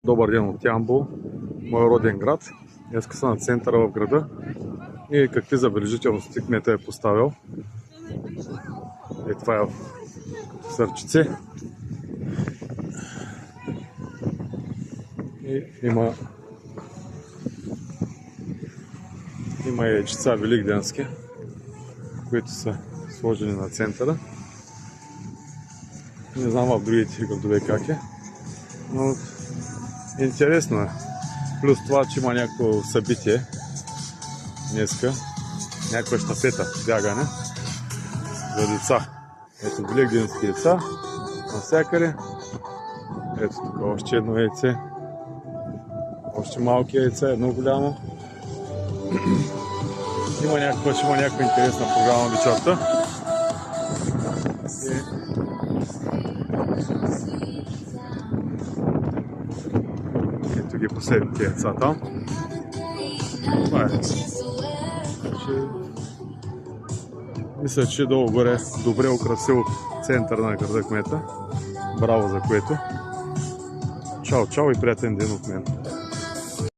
Добър ден от Ямбол, мой роден град. Днес съм на центъра в града и какви забележителности кмета е поставил. Това е в Сърчице. И има яйчеца великденски, които са сложени на центъра. Не знам в другите градове как е, но интересно е. Плюс това, че има някакво събитие днеска, някаква щафета, бягане за деца. Ето великденски деца навсякъде. Ето тук още едно яйце, още малки яйца, едно голямо. Ще има някаква интересна програма вечерта. Ето ги последните яйца там. Това е. Мисля, че долу-горе добре украсил център на града кмета. Браво за което. Чао, чао и приятен ден от мен.